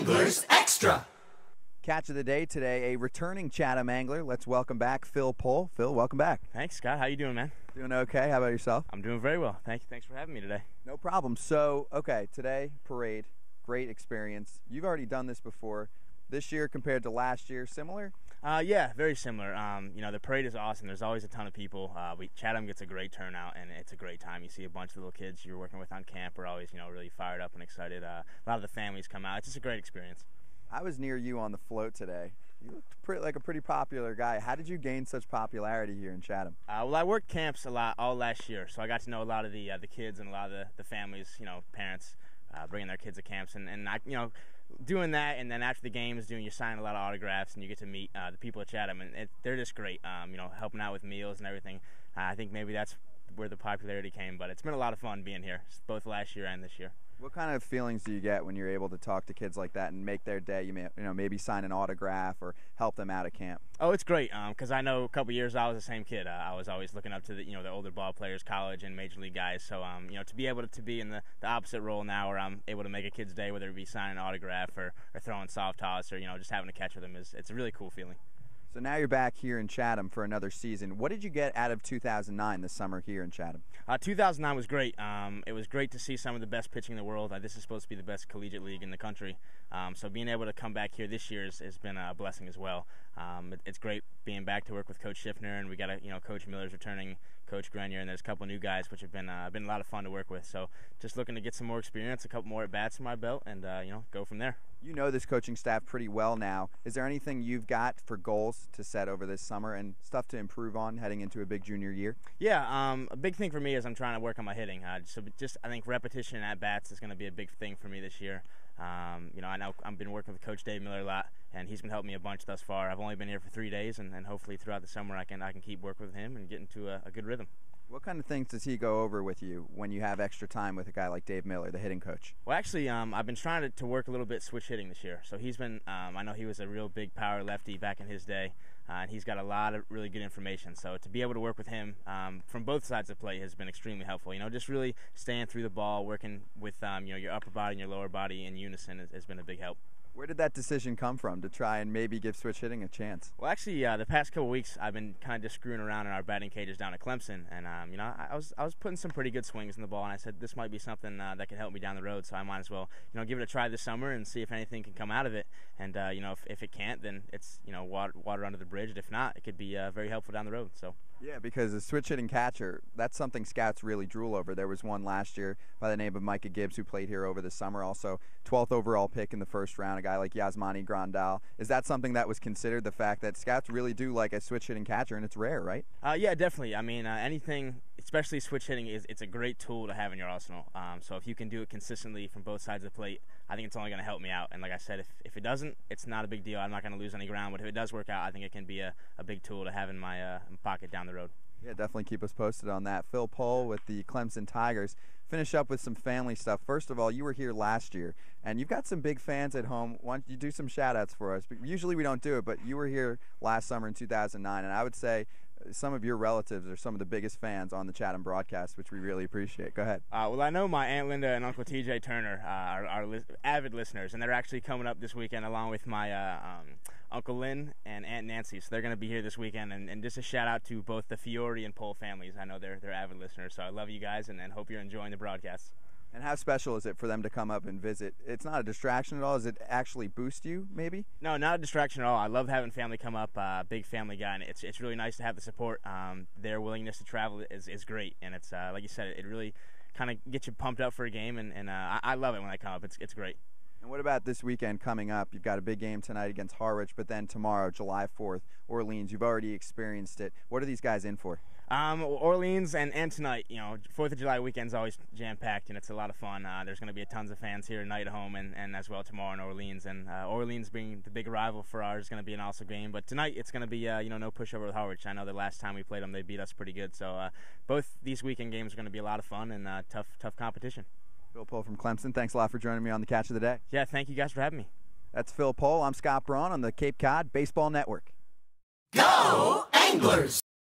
Anglers Extra. Catch of the day today, a returning Chatham angler. Let's welcome back Phil Pohl. Phil, welcome back. Thanks, Scott. How you doing, man? Doing okay. How about yourself? I'm doing very well. Thank you. Thanks for having me today. No problem. So, okay, today, parade, great experience. You've already done this before. This year compared to last year, similar? Yeah, very similar. You know, the parade is awesome. There's always a ton of people. Chatham gets a great turnout, and it's a great time. You see a bunch of little kids you're working with on camp are always, really fired up and excited. A lot of the families come out. It's just a great experience. I was near you on the float today. You looked like a pretty popular guy. How did you gain such popularity here in Chatham? Well, I worked camps a lot all last year, so I got to know a lot of the kids and a lot of the families, parents bringing their kids to camps, and I, doing that, and then after the games, you sign a lot of autographs, and you get to meet the people at Chatham, and they're just great. Helping out with meals and everything. I think maybe that's where the popularity came, but it's been a lot of fun being here, both last year and this year. What kind of feelings do you get when you're able to talk to kids like that and make their day? Maybe sign an autograph or help them out at camp. Oh, it's great because I know a couple years I was the same kid. I was always looking up to the older ball players, college and major league guys. So to be able to be in the opposite role now, where I'm able to make a kid's day, whether it be signing an autograph or throwing soft toss or just having a catch with them, it's a really cool feeling. So now you're back here in Chatham for another season. What did you get out of 2009 this summer here in Chatham? 2009 was great. It was great to see some of the best pitching in the world. This is supposed to be the best collegiate league in the country. So being able to come back here this year has been a blessing as well. It's great being back to work with Coach Schiffner, and we got Coach Miller's returning, Coach Grenier, and there's a couple new guys which have been a lot of fun to work with. So just looking to get some more experience, a couple more at bats in my belt, and go from there. You know this coaching staff pretty well now. Is there anything you've got for goals to set over this summer and stuff to improve on heading into a big junior year? Yeah, a big thing for me is I'm trying to work on my hitting. I think repetition at bats is going to be a big thing for me this year. I know I've been working with Coach Dave Miller a lot, and he's been helping me a bunch thus far. I've only been here for 3 days, and hopefully throughout the summer I can keep working with him and get into a good rhythm. What kind of things does he go over with you when you have extra time with a guy like Dave Miller, the hitting coach? Well, actually, I've been trying to work a little bit switch hitting this year. So he's been, I know he was a real big power lefty back in his day, and he's got a lot of really good information. So to be able to work with him from both sides of the plate has been extremely helpful. Just really staying through the ball, working with your upper body and your lower body in unison has been a big help. Where did that decision come from to try and maybe give switch hitting a chance? Well, actually, the past couple weeks I've been kind of just screwing around in our batting cages down at Clemson, and I was putting some pretty good swings in the ball, and I said this might be something that can help me down the road, so I might as well give it a try this summer and see if anything can come out of it. And if it can't, then it's water under the bridge. If not, it could be very helpful down the road. So. Yeah, because a switch-hitting catcher, that's something scouts really drool over. There was one last year by the name of Micah Gibbs who played here over the summer, also 12th overall pick in the first round, a guy like Yasmani Grandal. Is that something that was considered, the fact that scouts really do like a switch-hitting catcher, and it's rare, right? Yeah, definitely. I mean, anything, especially switch-hitting, it's a great tool to have in your arsenal. So if you can do it consistently from both sides of the plate, I think it's only going to help me out. And like I said, if it doesn't, it's not a big deal. I'm not going to lose any ground. But if it does work out, I think it can be a big tool to have in my pocket down the road. Yeah, definitely keep us posted on that. Phil Pohl with the Clemson Tigers. Finish up with some family stuff. First of all, you were here last year, and you've got some big fans at home. Why don't you do some shout-outs for us? Usually we don't do it, but you were here last summer in 2009, and I would say some of your relatives are some of the biggest fans on the Chatham broadcast, which we really appreciate. Go ahead. Well, I know my Aunt Linda and Uncle TJ Turner are avid listeners, and they're actually coming up this weekend along with my Uncle Lynn and Aunt Nancy. So they're going to be here this weekend, and just a shout-out to both the Fiore and Pohl families. I know they're avid listeners, so I love you guys and hope you're enjoying the broadcast. And how special is it for them to come up and visit? It's not a distraction at all. Does it actually boost you, maybe? No, not a distraction at all. I love having family come up. Big family guy, and it's really nice to have the support. Their willingness to travel is great, and it's like you said, it really kind of gets you pumped up for a game, and I love it when they come up. It's great. And what about this weekend coming up? You've got a big game tonight against Harwich, but then tomorrow, July 4th, Orleans. You've already experienced it. What are these guys in for? Orleans and tonight, 4th of July weekend's always jam-packed, and it's a lot of fun. There's going to be tons of fans here tonight at home and as well tomorrow in Orleans. And Orleans being the big rival for ours is going to be an awesome game. But tonight it's going to be, no pushover with Harwich. I know the last time we played them, they beat us pretty good. So both these weekend games are going to be a lot of fun and tough competition. Phil Pohl from Clemson, thanks a lot for joining me on the Catch of the Day. Yeah, thank you guys for having me. That's Phil Pohl. I'm Scott Braun on the Cape Cod Baseball Network. Go Anglers!